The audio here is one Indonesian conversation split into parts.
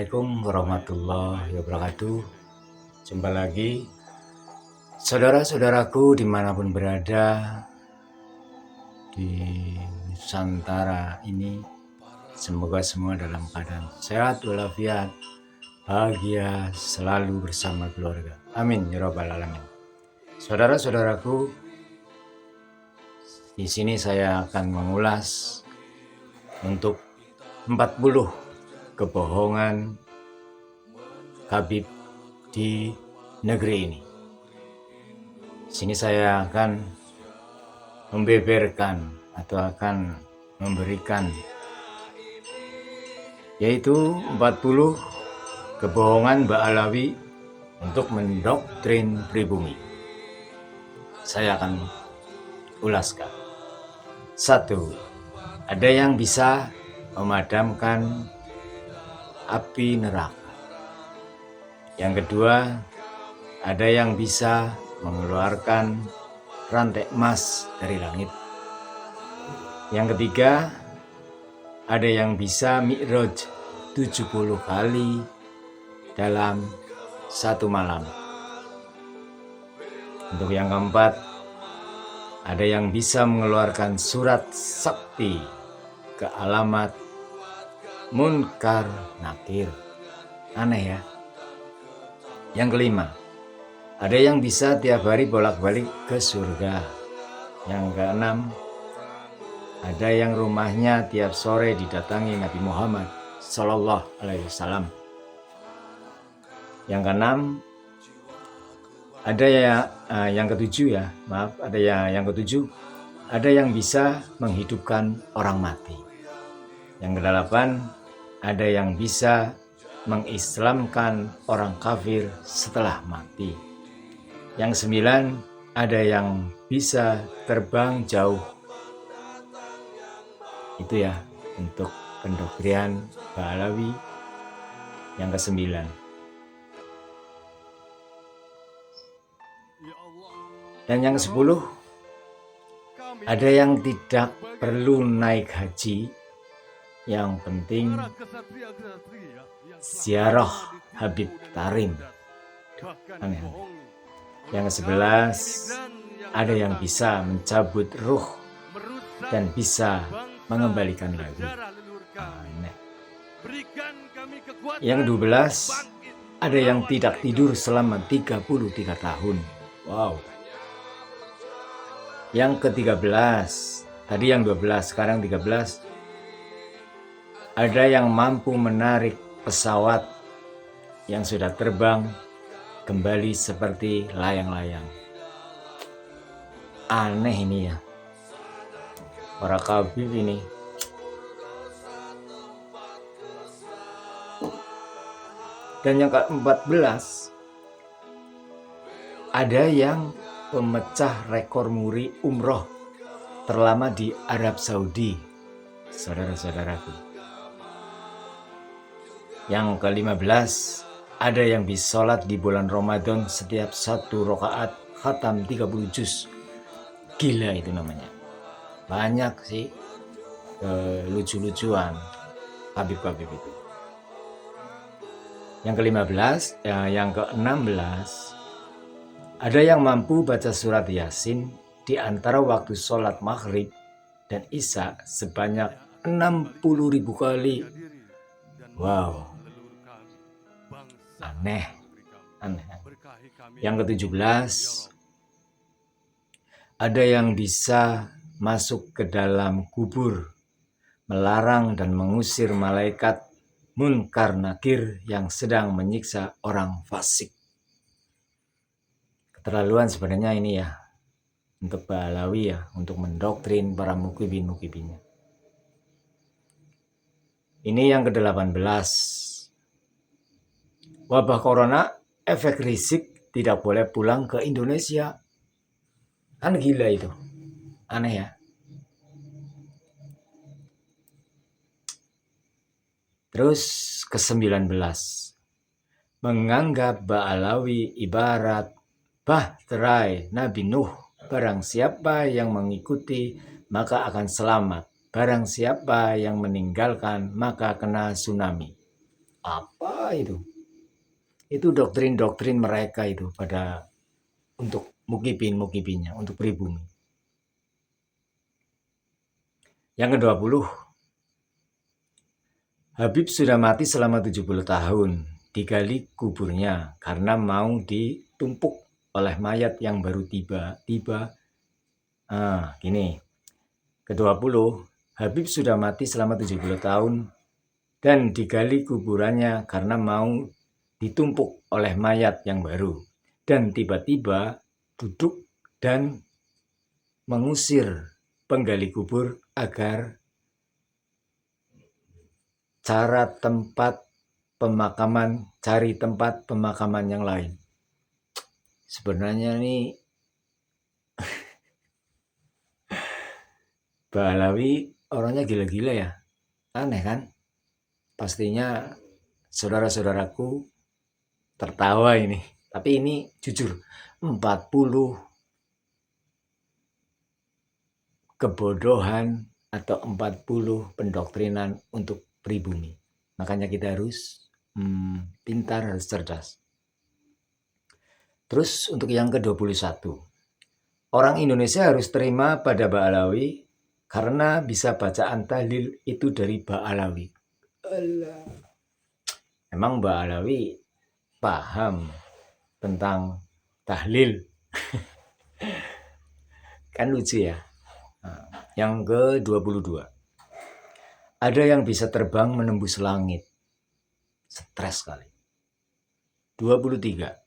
Assalamualaikum warahmatullahi wabarakatuh. Jumpa lagi saudara-saudaraku dimanapun berada di Nusantara ini. Semoga semua dalam keadaan sehat walafiat, bahagia, selalu bersama keluarga. Amin ya rabbal alamin. Saudara-saudaraku, di sini saya akan mengulas untuk 40 kebohongan Habib di negeri ini. Di sini saya akan membeberkan atau akan memberikan yaitu 40 kebohongan Mbak Alawi untuk mendoktrin pribumi. Saya akan ulaskan. 1. Ada yang bisa memadamkan api neraka. Yang kedua, ada yang bisa mengeluarkan rantai emas dari langit. Yang ketiga, ada yang bisa mi'raj 70 kali dalam satu malam. Untuk yang keempat, ada yang bisa mengeluarkan surat sakti ke alamat Munkar Nakir. Aneh ya. Yang kelima, ada yang bisa tiap hari bolak-balik ke surga. Yang keenam, ada yang rumahnya tiap sore didatangi Nabi Muhammad Sallallahu Alaihi Wasallam. Yang keenam, ada yang ketujuh ya, maaf, ada yang ketujuh, ada yang bisa menghidupkan orang mati. Yang kedelapan, ada yang bisa mengislamkan orang kafir setelah mati. Yang sembilan, ada yang bisa terbang jauh. Itu ya untuk pendoktrian Mbak Alawi yang kesembilan. Dan yang ke-10, ada yang tidak perlu naik haji. Yang penting ziarah Habib Tarim. Aneh. Yang ke-11, ada yang bisa mencabut ruh dan bisa mengembalikan lagi. Aneh. Yang 12, ada yang tidak tidur selama 33 tahun. Wow. Yang ke-13, tadi yang 12, sekarang 13. Ada yang mampu menarik pesawat yang sudah terbang kembali seperti layang-layang. Aneh ini ya. Para Habib ini. Dan yang ke-14, ada yang pemecah rekor muri umroh terlama di Arab Saudi. Saudara-saudaraku. Yang ke-15, ada yang bisa sholat di bulan Ramadan setiap 1 rakaat khatam 30 juz. Gila itu namanya. Banyak sih lucu-lucuan Habib-habib itu. Yang ke-15, yang ke-16, ada yang mampu baca surat Yasin di antara waktu sholat maghrib dan isya sebanyak 60.000 kali. Wow. Aneh. Yang ke-17, ada yang bisa masuk ke dalam kubur, melarang dan mengusir malaikat Munkar Nakir yang sedang menyiksa orang fasik. Keterlaluan sebenarnya ini ya, untuk Mbak Alawi ya, untuk mendoktrin para mukibin-mukibinnya. Ini yang ke-18. Wabah corona, efek risik tidak boleh pulang ke Indonesia. Kan gila itu. Aneh ya. Terus ke-19. Menganggap Mbak Alawi ibarat bahterai Nabi Nuh. Barang siapa yang mengikuti maka akan selamat. Barang siapa yang meninggalkan maka kena tsunami. Apa itu? Itu doktrin-doktrin mereka itu pada untuk mukibinnya, untuk pribumi. Yang ke-20, Habib sudah mati selama 70 tahun, digali kuburnya karena mau ditumpuk oleh mayat yang baru tiba. Gini. Ke-20, Habib sudah mati selama 70 tahun dan digali kuburannya karena mau ditumpuk oleh mayat yang baru. Dan tiba-tiba duduk dan mengusir penggali kubur agar cari tempat pemakaman yang lain. Sebenarnya ini Ba'alawi orangnya gila-gila ya. Aneh kan? Pastinya saudara-saudaraku tertawa ini. Tapi ini jujur, 40 kebodohan atau 40 pendoktrinan untuk pribumi. Makanya kita harus pintar, harus cerdas. Terus untuk yang ke-21, orang Indonesia harus terima pada Ba'alawi karena bisa bacaan tahlil itu dari Ba'alawi. Emang Ba'alawi paham tentang tahlil? Kan lucu ya. Yang ke-22, ada yang bisa terbang menembus langit. Stres sekali. 23,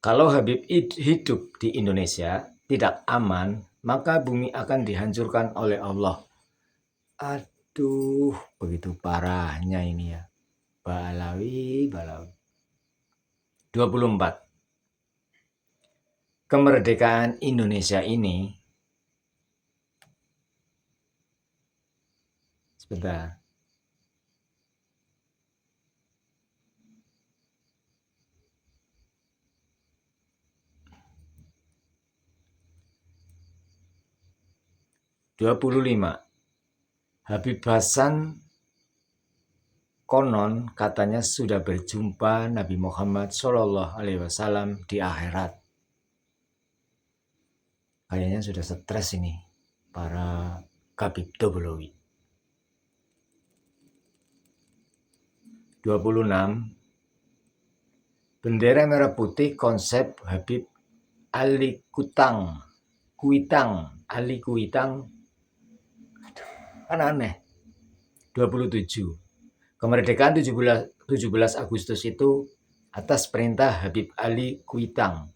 kalau Habib hidup di Indonesia tidak aman, maka bumi akan dihancurkan oleh Allah. Aduh, begitu parahnya ini ya. Ba'alawi. 24, kemerdekaan Indonesia ini, sebentar. "25. Habib Hasan konon katanya sudah berjumpa Nabi Muhammad SAW di akhirat." Kayaknya sudah stres ini para Habib Doblowi. 26, bendera merah putih konsep Habib Ali Kuitang, kan aneh. 27, kemerdekaan 17 Agustus itu atas perintah Habib Ali Kuitang.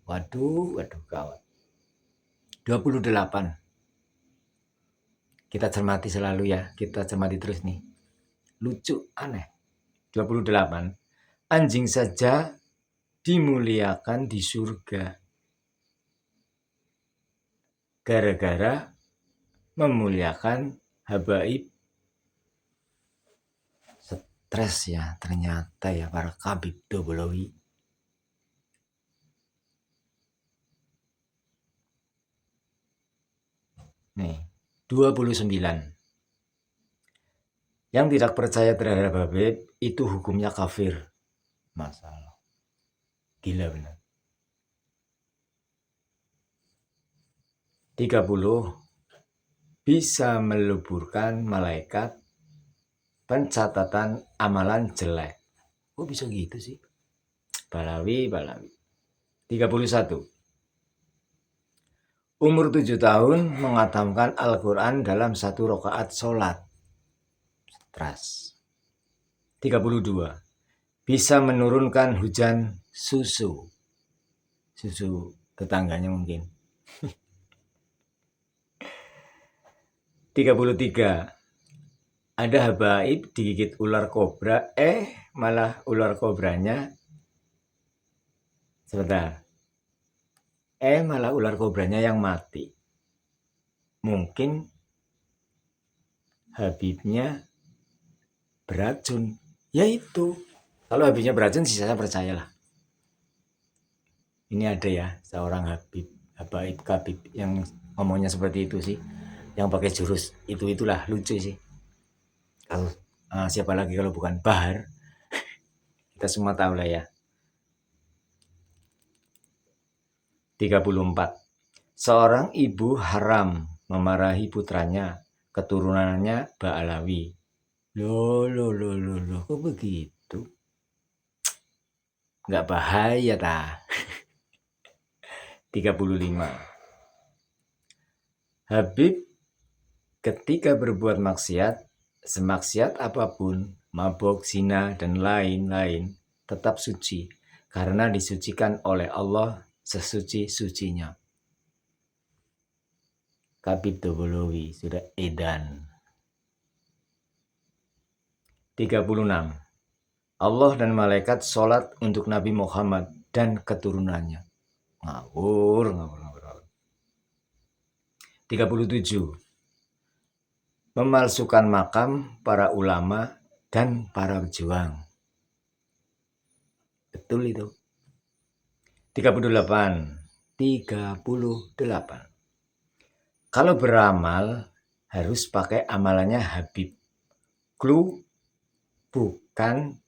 Waduh, gawat. 28, kita cermati selalu ya, kita cermati terus nih. Lucu, aneh. 28, anjing saja dimuliakan di surga gara-gara memuliakan habaib. Stres ya ternyata ya para Habib Doblowi. Nih, 29, yang tidak percaya terhadap Habib itu hukumnya kafir. Masalah. Gila benar. 30, bisa meleburkan malaikat pencatatan amalan jelek. Kok bisa gitu sih? Ba'alawi. 31, umur 7 tahun menghatamkan Al-Quran dalam 1 rakaat sholat. Stres. 32, bisa menurunkan hujan susu tetangganya mungkin. 33, ada habaib digigit ular kobra, malah ular kobranya malah ular kobranya yang mati. Mungkin Habibnya beracun. Ya itu, kalau Habibnya beracun sih saya percayalah. Ini ada ya seorang habaib yang ngomongnya seperti itu sih, yang pakai jurus itulah lucu sih. Kalau Siapa lagi kalau bukan Bahar? Kita semua tahu lah ya. 34. Seorang ibu haram memarahi putranya, keturunannya Ba'alawi. Loh, kok begitu? Nggak bahaya ta? 35. Habib ketika berbuat maksiat, semaksiat apapun, mabuk, zina, dan lain-lain, tetap suci, karena disucikan oleh Allah sesuci-sucinya. Habib Dobolowi sudah edan. 36. Allah dan malaikat sholat untuk Nabi Muhammad dan keturunannya. Ngawur. 37. Memalsukan makam para ulama dan para pejuang. Betul itu. 38. Kalau beramal harus pakai amalannya Habib. Clue, bukan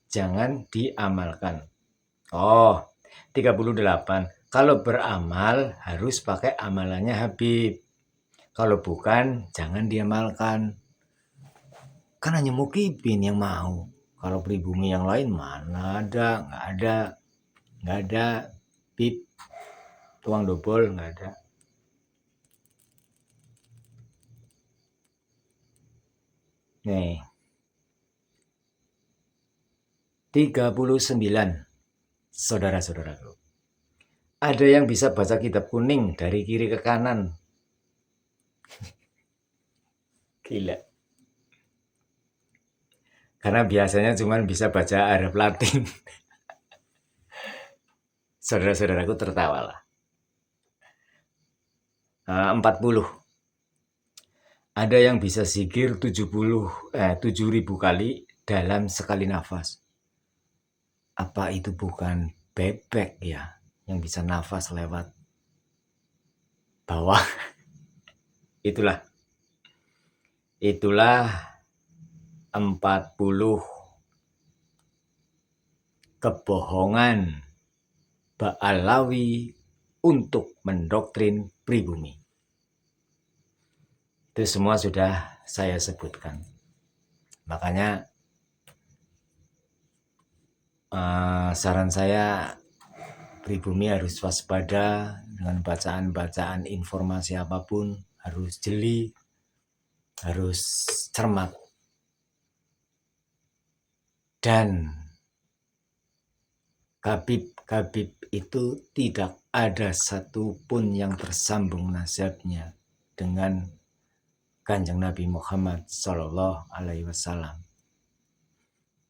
jangan diamalkan. 38. Kalau beramal harus pakai amalannya Habib. Kalau bukan jangan diamalkan. Kan hanya Mukibin yang mau. Kalau pribumi yang lain mana ada, nggak ada. Bib, tuang dobol nggak ada. Nih. 39. Saudara-saudaraku. Ada yang bisa baca kitab kuning dari kiri ke kanan. Gila. Karena biasanya cuma bisa baca Arab Latin. Saudara-saudaraku tertawalah. 40. Ada yang bisa zikir 7.000 kali dalam sekali nafas. Apa itu bukan bebek ya yang bisa nafas lewat bawah? Itulah 40 kebohongan Ba'alawi untuk mendoktrin pribumi. Itu semua sudah saya sebutkan. Makanya saran saya, pribumi harus waspada dengan bacaan-bacaan informasi apapun, harus jeli, harus cermat. Dan Habib itu tidak ada satupun yang tersambung nasabnya dengan Kanjeng Nabi Muhammad SAW.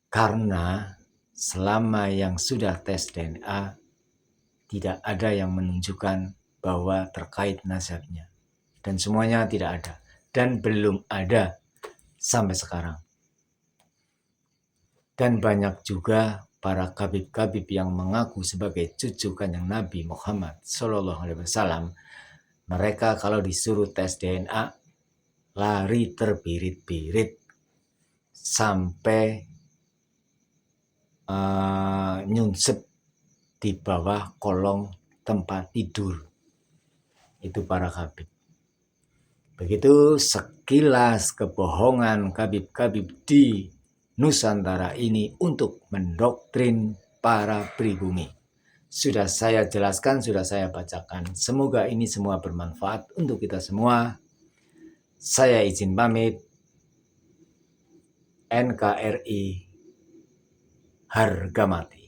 Karena selama yang sudah tes DNA, tidak ada yang menunjukkan bahwa terkait nasabnya. Dan semuanya tidak ada. Dan belum ada sampai sekarang. Dan banyak juga para kabib-kabib yang mengaku sebagai cucu Kanjeng Nabi Muhammad SAW. Mereka kalau disuruh tes DNA, lari terbirit-birit sampai nyunsep di bawah kolong tempat tidur. Itu para kabib. Begitu sekilas kebohongan kabib-kabib di Nusantara ini untuk mendoktrin para pribumi. Sudah saya jelaskan, sudah saya bacakan. Semoga ini semua bermanfaat untuk kita semua. Saya izin pamit. NKRI harga mati.